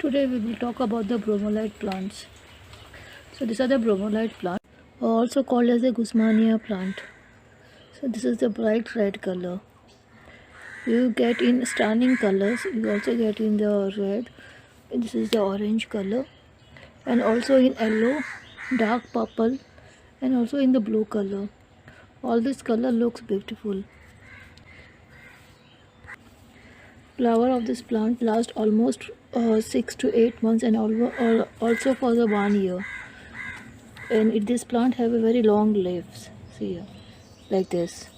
Today we will talk about the bromeliad plants. So these are the bromeliad plants, also called as the Guzmania plant. So this is the bright red color. You get in stunning colors. You also get in the red. This is the orange color, and also in yellow, dark purple, and also in the blue color. All this color looks beautiful. Flower of this plant lasts almost 6 to 8 months and also for the 1 year. And this plant have a very long leaves. See here, like this.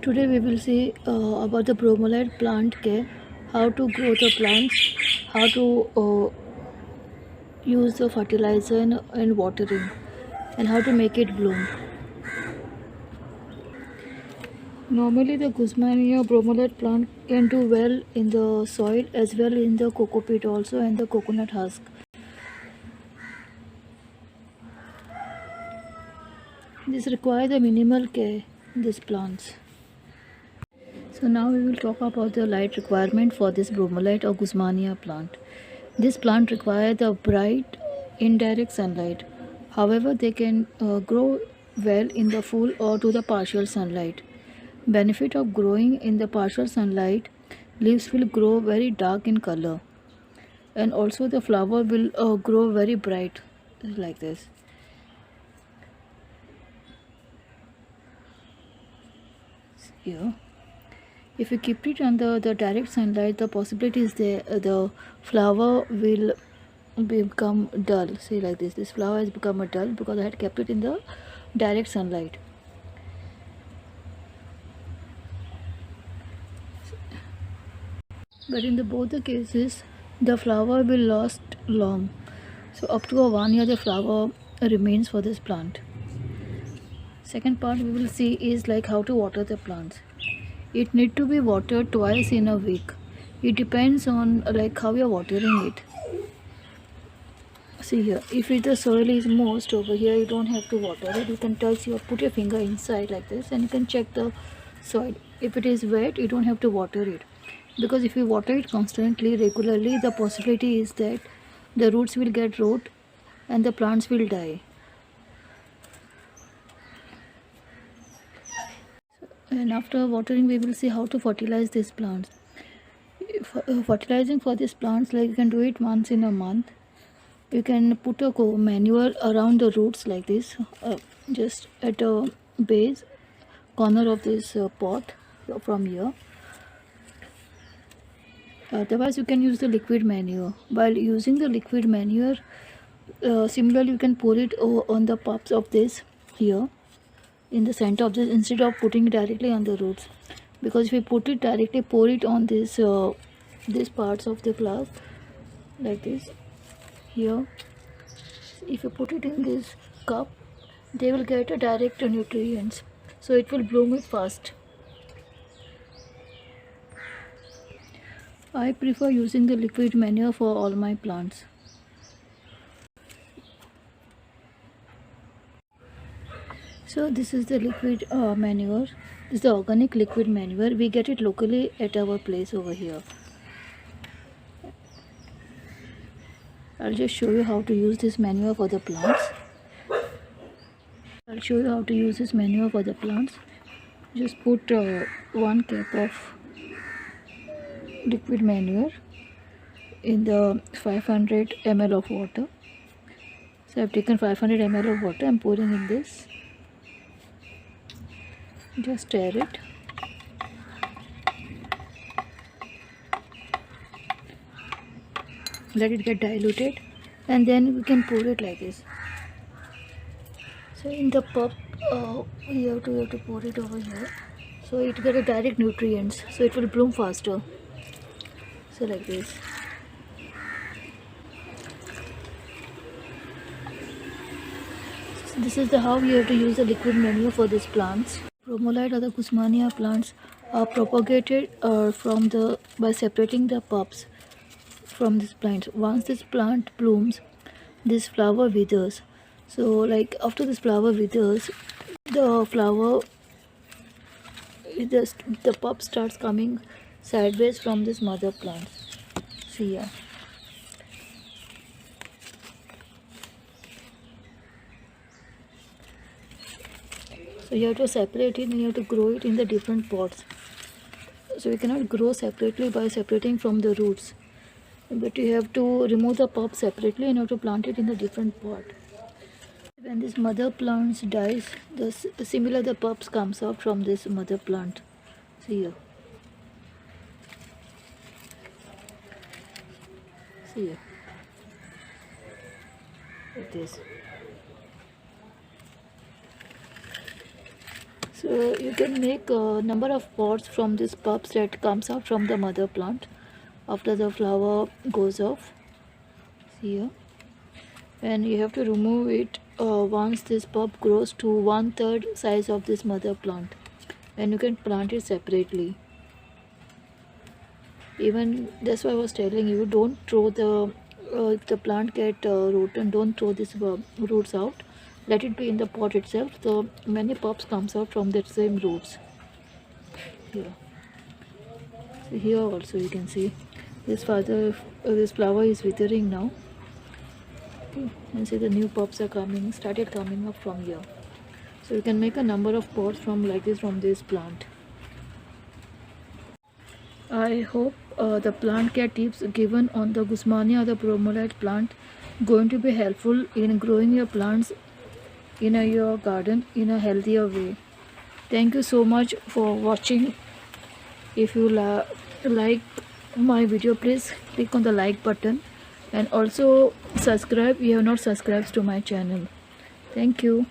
Today we will see about the bromeliad plant care, how to grow the plants, how to use the fertilizer and watering, and how to make it bloom. Normally the Guzmania bromeliad plant can do well in the soil as well in the cocoa peat also and the coconut husk. This requires the minimal care in these plants. So now we will talk about the light requirement for this bromeliad or Guzmania plant. This plant requires the bright indirect sunlight. However, they can grow well in the full or to the partial sunlight. Benefit of growing in the partial sunlight, leaves will grow very dark in color, and also the flower will grow very bright like this. Here, if you keep it under the direct sunlight, the possibility is there the flower will become dull. See, like this flower has become a dull because I had kept it in the direct sunlight. But in both the cases, the flower will last long. So up to 1 year the flower remains for this plant. Second part we will see is like how to water the plants. It need to be watered twice in a week. It depends on like how you are watering it. See here, if the soil is moist over here, you don't have to water it. You can touch put your finger inside like this and you can check the soil. If it is wet, you don't have to water it. Because if you water it constantly, regularly, the possibility is that the roots will get rot and the plants will die. And after watering, we will see how to fertilize these plants. Fertilizing for these plants, like you can do it once in a month. You can put a manure around the roots like this, just at a base corner of this pot from here. Otherwise, you can use the liquid manure. While using the liquid manure, similarly, you can pour it on the pups of this here in the center of this instead of putting it directly on the roots. Because if you put it directly, pour it on this these parts of the plant like this here. If you put it in this cup, they will get a direct nutrients, so it will bloom it fast. I prefer using the liquid manure for all my plants. So this is the liquid manure. This is the organic liquid manure. We get it locally at our place over here. I'll just show you how to use this manure for the plants. Just put 1 cup of liquid manure in the 500 ml of water. So I've taken 500 ml of water. I'm pouring in this. Just stir it. Let it get diluted, and then we can pour it like this. So in the cup, you have to pour it over here, so it get a direct nutrients, so it will bloom faster. So like this. So this is how you have to use the liquid manure for these plants. Bromeliad or the Guzmania plants are propagated by separating the pups from this plant. Once this plant blooms, this flower withers. So like after this flower withers, the flower the pulp starts coming sideways from this mother plant. See here. So you have to separate it and you have to grow it in the different pots. So you cannot grow separately by separating from the roots, but you have to remove the pulp separately and you have to plant it in a different pot. When this mother plant dies, the pulps comes out from this mother plant. See here. See here. Like this. So you can make a number of pots from this pulps that comes out from the mother plant after the flower goes off. See here. And you have to remove it once this pulp grows to 1/3 size of this mother plant, and you can plant it separately. Even that's why I was telling you, don't throw the plant get rotten, don't throw this roots out. Let it be in the pot itself. So many pulps comes out from the same roots. Here, so here also you can see this flower is withering now. And see the new pulps are started coming up from here. So you can make a number of pots from this plant. I hope the plant care tips given on the Guzmania or the bromeliad plant going to be helpful in growing your plants in your garden in a healthier way. Thank you so much for watching. If you like my video, please click on the like button and also subscribe if you have not subscribed to my channel. Thank you.